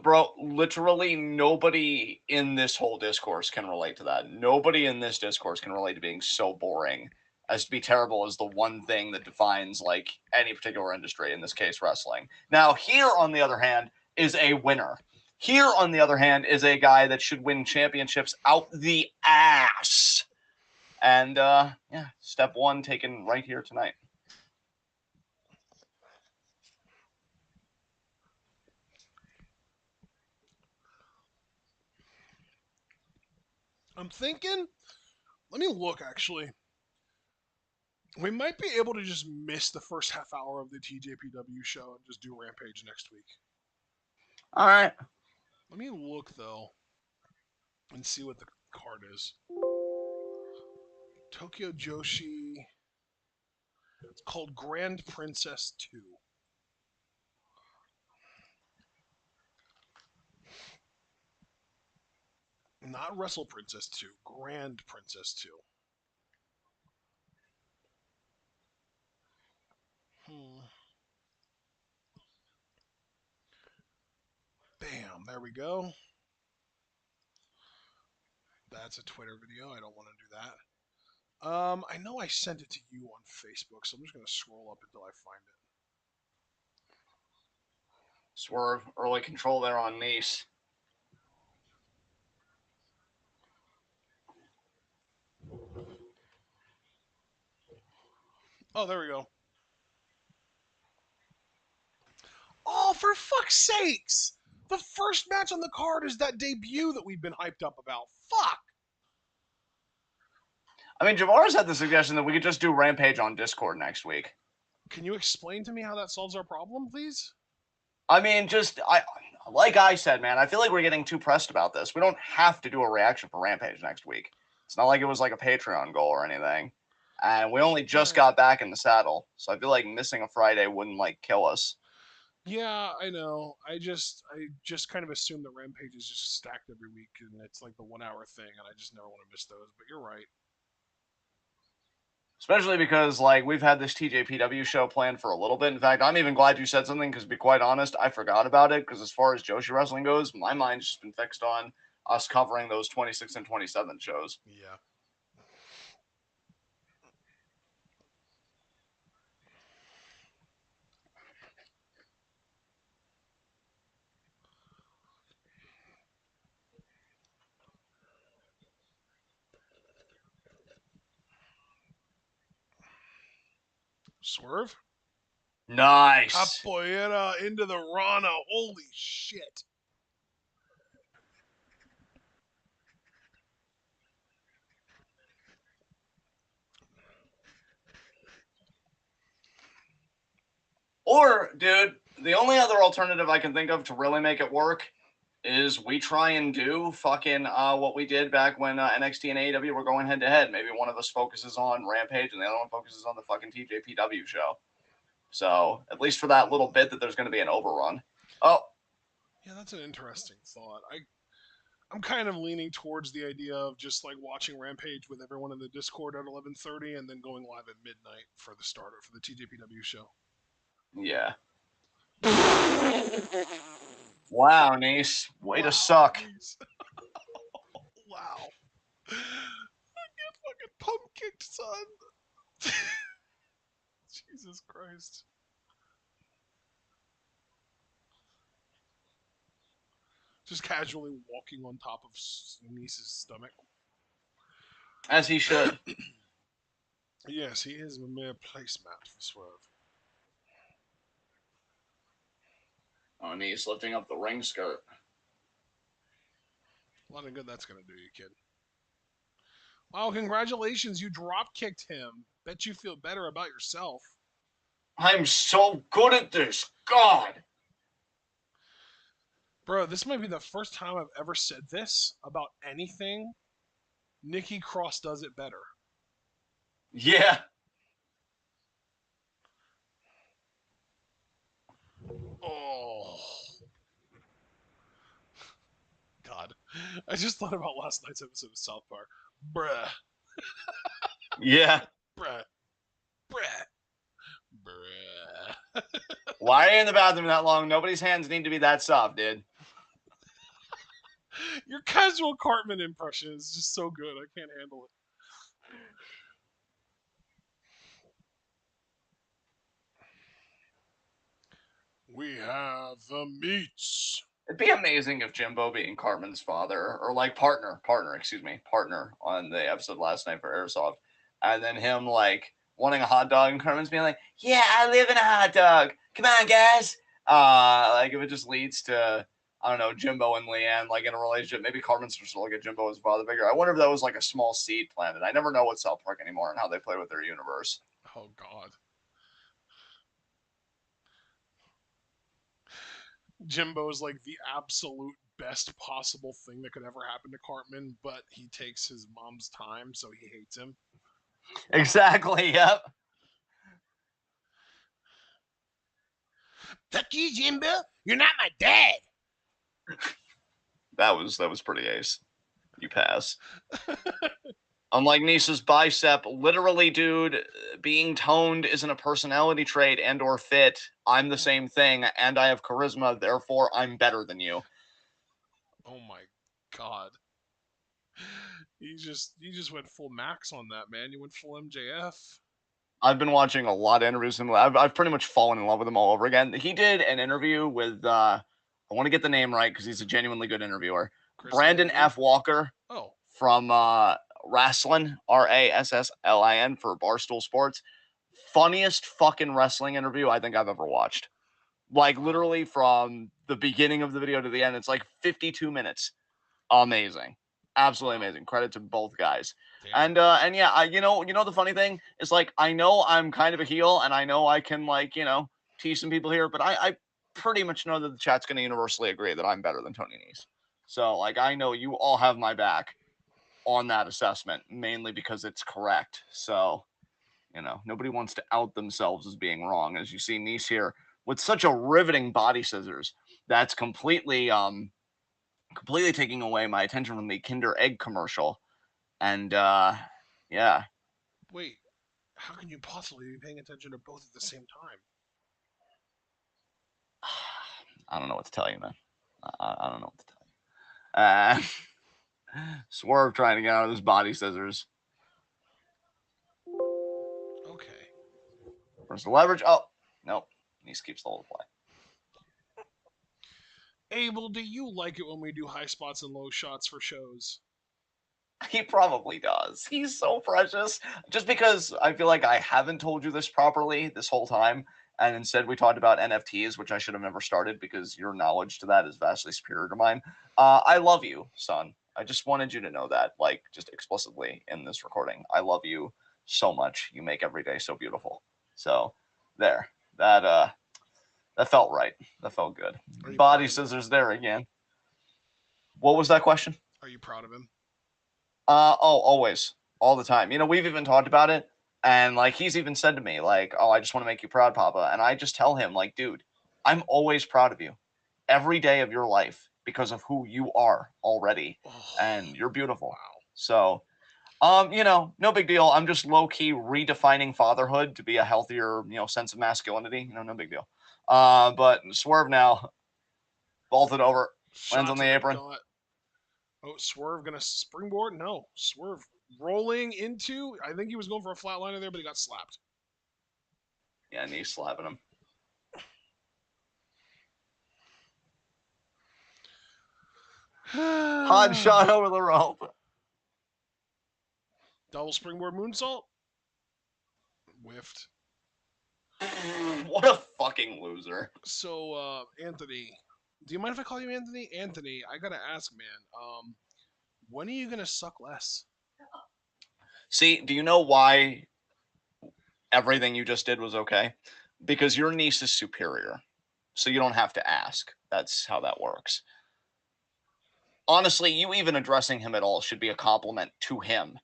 Bro, literally nobody in this whole discourse can relate to that. Nobody in this discourse can relate to being so boring as to be terrible as the one thing that defines like any particular industry, in this case wrestling. Now, here on the other hand is a winner. Here on the other hand is a guy that should win championships out the ass. And yeah, step one taken right here tonight. I'm thinking, let me look actually. We might be able to just miss the first half hour of the TJPW show and just do Rampage next week. All right. Let me look though and see what the card is. Tokyo Joshi. It's called Grand Princess 2. Not Wrestle Princess 2, Grand Princess 2. Bam, there we go. That's a Twitter video. I don't want to do that. I know I sent it to you on Facebook, so I'm just going to scroll up until I find it. Swerve, early control there on Nice. Oh, there we go. Oh, for fuck's sakes! The first match on the card is that debut that we've been hyped up about. Fuck! I mean, Javaris had the suggestion that we could just do Rampage on Discord next week. Can you explain to me how that solves our problem, please? I mean, like I said, man, I feel like we're getting too pressed about this. We don't have to do a reaction for Rampage next week. It's not like it was like a Patreon goal or anything. And we only just got back in the saddle, so I feel like missing a Friday wouldn't like kill us. Yeah, I know. I just kind of assume that Rampage is just stacked every week, and it's like the 1 hour thing, and I just never want to miss those. But you're right. Especially because like we've had this TJPW show planned for a little bit. In fact, I'm even glad you said something because to be quite honest, I forgot about it because as far as Joshi wrestling goes, my mind's just been fixed on us covering those 26 and 27 shows. Yeah. Swerve? Nice. Capoeira into the Rana. Holy shit. Or, dude, the only other alternative I can think of to really make it work is we try and do fucking what we did back when NXT and AEW were going head to head. Maybe one of us focuses on Rampage and the other one focuses on the fucking TJPW show. So at least for that little bit that there's going to be an overrun. Oh, yeah, that's an interesting thought. I'm kind of leaning towards the idea of just like watching Rampage with everyone in the Discord at 11:30 and then going live at midnight for the starter for the TJPW show. yeah. Wow, Nice. Way to suck. Wow. I get fucking pump kicked, son. Jesus Christ. Just casually walking on top of Nice's stomach. As he should. Yes, he is a mere placemat for Swerve. Oh, Nice lifting up the ring skirt. A lot of good that's going to do you, kid. Wow, congratulations. You drop kicked him. Bet you feel better about yourself. I'm so good at this. God. Bro, this might be the first time I've ever said this about anything. Nikki Cross does it better. Yeah. Oh. God. I just thought about last night's episode of South Park. Bruh. Yeah. Bruh. Bruh. Bruh. Why are you in the bathroom that long? Nobody's hands need to be that soft, dude. Your casual Cartman impression is just so good. I can't handle it. We have the meats. It'd be amazing if Jimbo being Cartman's father, or like partner on the episode last night for Airsoft, and then him like wanting a hot dog and Cartman's being like, yeah, I live in a hot dog. Come on, guys. Like if it just leads to, I don't know, Jimbo and Leanne like in a relationship. Maybe Cartman's supposed to look at Jimbo as a father figure. I wonder if that was like a small seed planted. I never know what South Park anymore and how they play with their universe. Oh, God. Jimbo is like the absolute best possible thing that could ever happen to Cartman, but he takes his mom's time, so he hates him. Exactly. Yep. Fuck you, Jimbo. You're not my dad. That was pretty ace. You pass. Unlike Nisa's bicep, literally, dude, being toned isn't a personality trait and or fit. I'm the same thing, and I have charisma, therefore I'm better than you. Oh my god. You just went full max on that, man. You went full MJF. I've been watching a lot of interviews with him. I've pretty much fallen in love with him all over again. He did an interview with, I want to get the name right because he's a genuinely good interviewer. Chris Brandon Lee? F. Walker Oh. from Wrestling, Rasslin for Barstool Sports. Funniest fucking wrestling interview I think I've ever watched. Like literally from the beginning of the video to the end, it's like 52 minutes. Amazing. Absolutely amazing. Credit to both guys. Damn. And yeah, you know the funny thing is like I know I'm kind of a heel and I know I can like, tease some people here, but I pretty much know that the chat's gonna universally agree that I'm better than Tony Nese. So like I know you all have my back on that assessment, mainly because it's correct. So, nobody wants to out themselves as being wrong. As you see Nese here with such a riveting body scissors, that's completely taking away my attention from the Kinder Egg commercial. And yeah. Wait, how can you possibly be paying attention to both at the same time? I don't know what to tell you, man. I don't know what to tell you. Swerve trying to get out of those body scissors. Okay. Where's the leverage? Oh, nope. Nese keeps the whole play. Abel, do you like it when we do high spots and low shots for shows? He probably does. He's so precious. Just because I feel like I haven't told you this properly this whole time, and instead we talked about NFTs, which I should have never started because your knowledge to that is vastly superior to mine. I love you, son. I just wanted you to know that, like, just explicitly in this recording. I love you so much. You make every day so beautiful. So, there. That felt right. That felt good. Body scissors there again. What was that question? Are you proud of him? Always, all the time. We've even talked about it, and like he's even said to me, like, "Oh, I just want to make you proud, Papa." And I just tell him, like, "Dude, I'm always proud of you, every day of your life because of who you are already, and you're beautiful." Wow. So, no big deal. I'm just low key redefining fatherhood to be a healthier, sense of masculinity. No big deal. But Swerve now, vaulted over, lands on the apron. Oh, Swerve gonna springboard? No. Swerve rolling into. I think he was going for a flatliner there, but he got slapped. Yeah, knee slapping him. Hot shot over the rope. Double springboard moonsault. Whiffed. What a fucking loser. So, Anthony, do you mind if I call you Anthony? Anthony, I gotta ask, man. When are you gonna suck less? See, do you know why everything you just did was okay? Because your niece is superior. So you don't have to ask. That's how that works. Honestly, you even addressing him at all should be a compliment to him.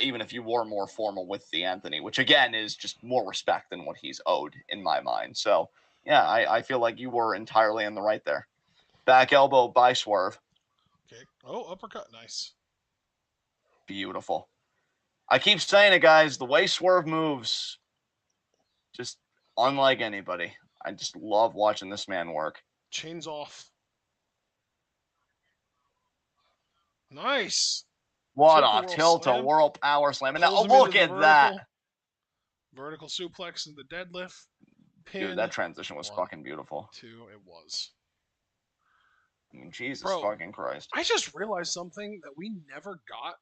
Even if you were more formal with the Anthony, which again is just more respect than what he's owed in my mind. So yeah, I feel like you were entirely in the right there. Back elbow by Swerve. Okay. Oh, uppercut. Nice. Beautiful. I keep saying it, guys. The way Swerve moves, just unlike anybody. I just love watching this man work. Chains off. Nice. What a tilt-a-whirl power slam. And now, look at that. Vertical suplex and the deadlift. Pin. Dude, that transition was fucking beautiful. 2, it was. I mean, Jesus fucking Christ. I just realized something that we never got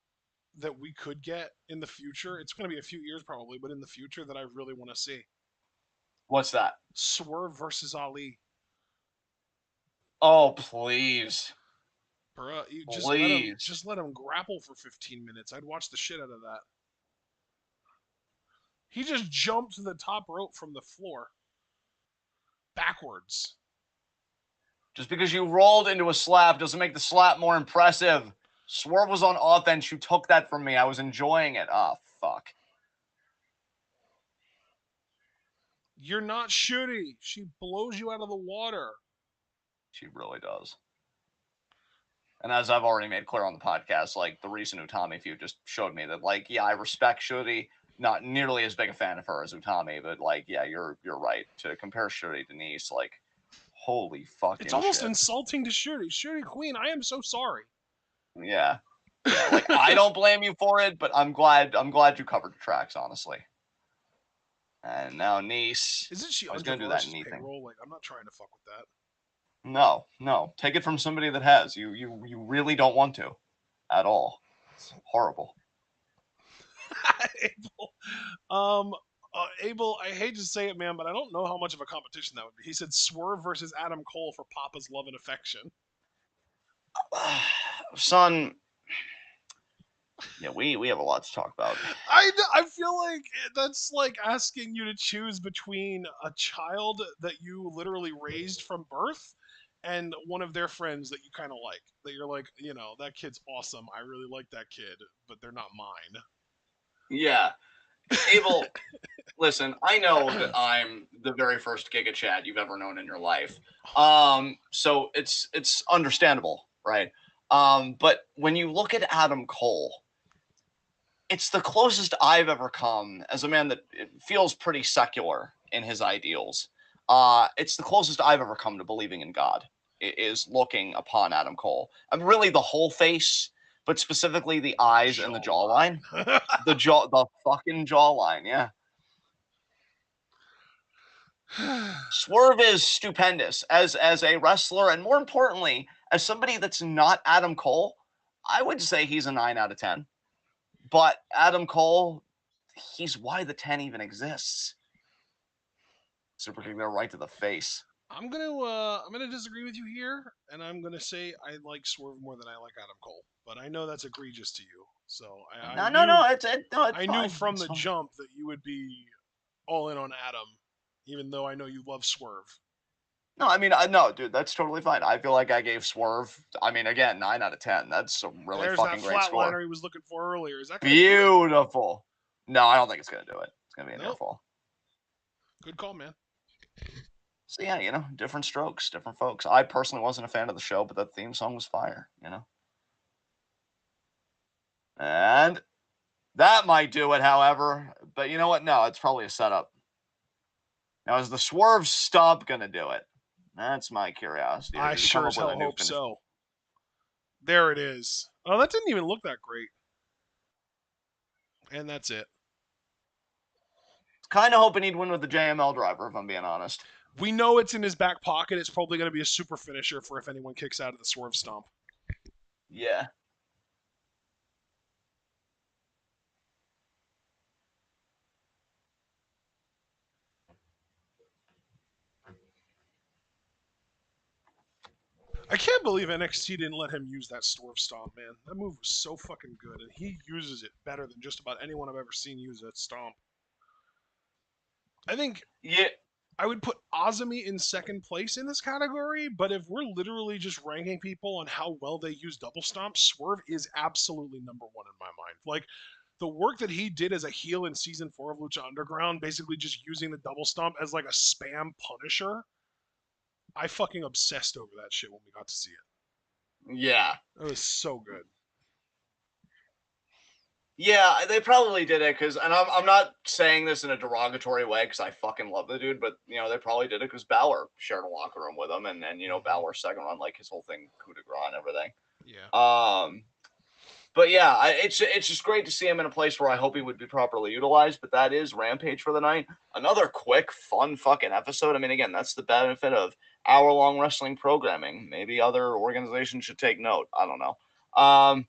that we could get in the future. It's going to be a few years probably, but in the future that I really want to see. What's that? Swerve versus Ali. Oh, please. Bruh, you just let him grapple for 15 minutes. I'd watch the shit out of that. He just jumped to the top rope from the floor. Backwards. Just because you rolled into a slap doesn't make the slap more impressive. Swerve was on offense. You took that from me. I was enjoying it. Oh, fuck. You're not shooty. She blows you out of the water. She really does. And as I've already made clear on the podcast, like, the recent Utami feud just showed me that, like, yeah, I respect Shuri. Not nearly as big a fan of her as Utami, but, like, yeah, you're right. To compare Shuri to Denise, like, holy It's fucking almost shit. insulting to Shuri. Shuri Queen, I am so sorry. Yeah. Yeah, like, I don't blame you for it, but I'm glad you covered the tracks, honestly. And now Nice. Isn't she I was on going to do that Tavares' knee thing. payroll? Like, I'm not trying to fuck with that. No. Take it from somebody that has. You really don't want to. At all. It's horrible. Abel, I hate to say it, man, but I don't know how much of a competition that would be. He said Swerve versus Adam Cole for Papa's love and affection. Son, yeah, we have a lot to talk about. I feel like that's like asking you to choose between a child that you literally raised from birth and one of their friends that you kind of like. That you're like, that kid's awesome. I really like that kid, but they're not mine. Yeah. Abel, listen, I know that I'm the very first Giga Chad you've ever known in your life. So it's understandable, right? But when you look at Adam Cole, it's the closest I've ever come as a man that feels pretty secular in his ideals. It's the closest I've ever come to believing in God, is looking upon Adam Cole. I'm really the whole face, but specifically the eyes and the jawline. The fucking jawline, yeah. Swerve is stupendous as a wrestler, and more importantly, as somebody that's not Adam Cole. I would say he's a 9 out of 10. But Adam Cole, he's why the 10 even exists. Super kick there right to the face. I'm gonna disagree with you here, and I'm gonna say I like Swerve more than I like Adam Cole. But I know that's egregious to you, so I No, knew it's I knew fine. from It's the fine. jump that you would be all in on Adam, even though I know you love Swerve. No, I mean, no, dude, that's totally fine. I feel like I gave Swerve, I mean, again, 9 out of 10. That's a really There's that fucking great score. flatliner he was looking for earlier. Is that gonna do it? Beautiful. No, I don't think it's going to do it. It's going to be a near Nope. fall. Good call, man. So, yeah, different strokes, different folks. I personally wasn't a fan of the show, but that theme song was fire. And that might do it, however. But you know what? No, it's probably a setup. Now, is the Swerve Stomp going to do it? That's my curiosity. I Did he come sure up as with hell a new hope finish? so. There it is. Oh, that didn't even look that great. And that's it. Kind of hoping he'd win with the JML driver, if I'm being honest. We know it's in his back pocket. It's probably going to be a super finisher for if anyone kicks out of the Swerve Stomp. Yeah. I can't believe NXT didn't let him use that Swerve Stomp, man. That move was so fucking good, and he uses it better than just about anyone I've ever seen use that stomp. I think I would put Azami in second place in this category, but if we're literally just ranking people on how well they use double stomp, Swerve is absolutely number one in my mind. Like, the work that he did as a heel in season 4 of Lucha Underground, basically just using the double stomp as like a spam punisher, I fucking obsessed over that shit when we got to see it. Yeah. It was so good. Yeah, they probably did it because, and I'm not saying this in a derogatory way because I fucking love the dude, but they probably did it because Balor shared a locker room with him, and Balor's second run, like his whole thing, coup de grace and everything. Yeah. But yeah, it's just great to see him in a place where I hope he would be properly utilized. But that is Rampage for the night. Another quick, fun fucking episode. I mean, again, that's the benefit of hour-long wrestling programming. Maybe other organizations should take note. I don't know.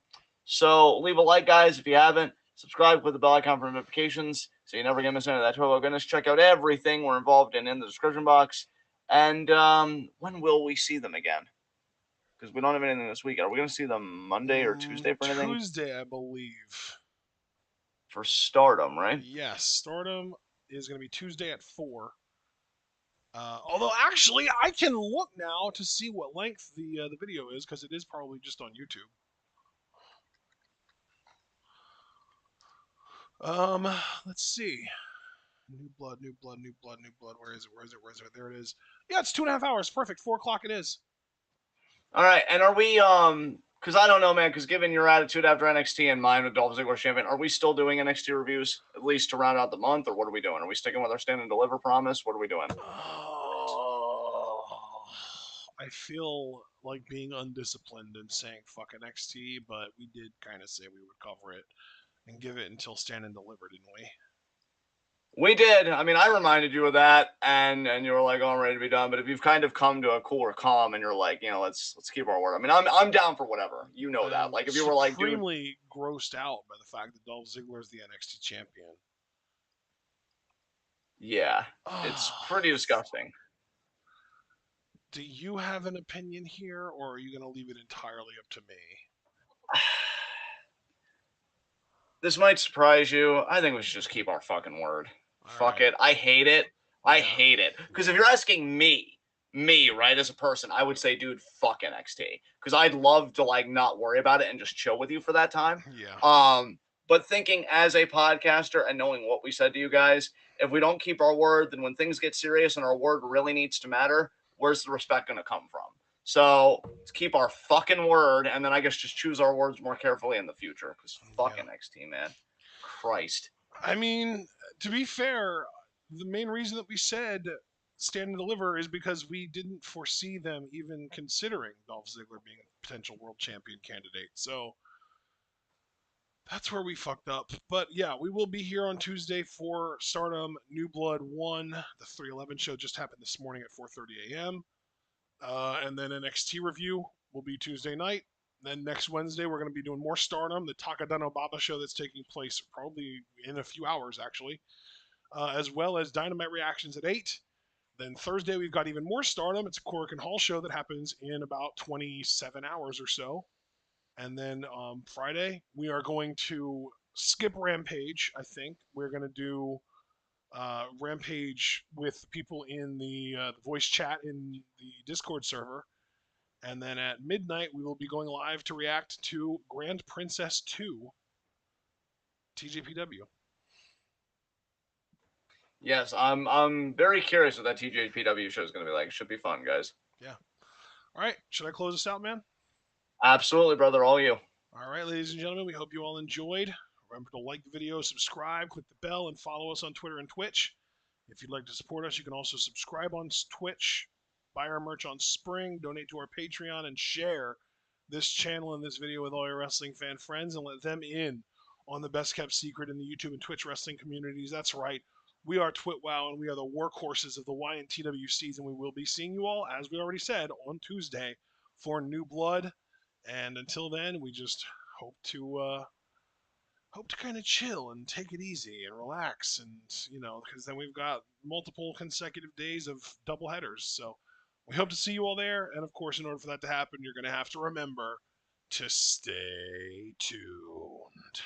So leave a like, guys, if you haven't. Subscribe with the bell icon for notifications so you never get missed any of that. Oh goodness, check out everything we're involved in the description box. And when will we see them again? Because we don't have anything this week. Are we going to see them Monday or Tuesday for anything? Tuesday, I believe. For Stardom, right? Yes, Stardom is going to be Tuesday at 4. Although actually, I can look now to see what length the video is because it is probably just on YouTube. Um, let's see. New blood, new blood, new blood, new blood. Where is it? Where is it? Where is it? There it is. Yeah, it's 2.5 hours. Perfect. 4 o'clock it is. All right, and are we because I don't know, man, because given your attitude after NXT and mine with Dolph Ziggler champion, are we still doing NXT reviews at least to round out the month, or what are we doing? Are we sticking with our stand and deliver promise? What are we doing? Oh, I feel like being undisciplined and saying fuck NXT, but we did kind of say we would cover it and give it until stand and deliver, didn't we? We did. I mean, I reminded you of that, and you were like, "Oh, I'm ready to be done." But if you've kind of come to a cooler calm, and you're like, let's keep our word. I mean, I'm down for whatever. You know that. I'm Like, if you were like, dude, supremely grossed out by the fact that Dolph Ziggler is the NXT champion. yeah, it's Oh, pretty disgusting. do you have an opinion here, or are you going to leave it entirely up to me? This might surprise you. I think we should just keep our fucking word. All Fuck right. it. I hate it. I Yeah. hate it. Because if you're asking me, right, as a person, I would say, dude, fuck NXT. Because I'd love to like not worry about it and just chill with you for that time. Yeah. But thinking as a podcaster and knowing what we said to you guys, if we don't keep our word, then when things get serious and our word really needs to matter, where's the respect going to come from? So let's keep our fucking word, and then I guess just choose our words more carefully in the future. Because fuck Yeah. NXT, man. Christ. I mean, to be fair, the main reason that we said stand and deliver is because we didn't foresee them even considering Dolph Ziggler being a potential world champion candidate. So that's where we fucked up. But yeah, we will be here on Tuesday for Stardom New Blood 1. The 311 show just happened this morning at 4:30 a.m. And then NXT review will be Tuesday night. Then next Wednesday, we're going to be doing more Stardom, the Takadano Baba show that's taking place probably in a few hours, actually, as well as Dynamite reactions at 8. Then Thursday, we've got even more Stardom. It's a Korakuen Hall show that happens in about 27 hours or so. And then Friday, we are going to skip Rampage, I think. We're going to do Rampage with people in the voice chat in the Discord server. And then at midnight, we will be going live to react to Grand Princess 2 TJPW. Yes, I'm very curious what that TJPW show is going to be like. It should be fun, guys. Yeah. All right. Should I close this out, man? Absolutely, brother. All you. All right, ladies and gentlemen, we hope you all enjoyed. Remember to like the video, subscribe, click the bell, and follow us on Twitter and Twitch. If you'd like to support us, you can also subscribe on Twitch, buy our merch on Spring, donate to our Patreon, and share this channel and this video with all your wrestling fan friends and let them in on the best kept secret in the YouTube and Twitch wrestling communities. That's right. We are TwitWow, and we are the workhorses of the YNTW season. We will be seeing you all, as we already said, on Tuesday for New Blood. And until then, we just hope to kind of chill and take it easy and relax, and because then we've got multiple consecutive days of double headers. So we hope to see you all there. And of course, in order for that to happen, you're going to have to remember to stay tuned.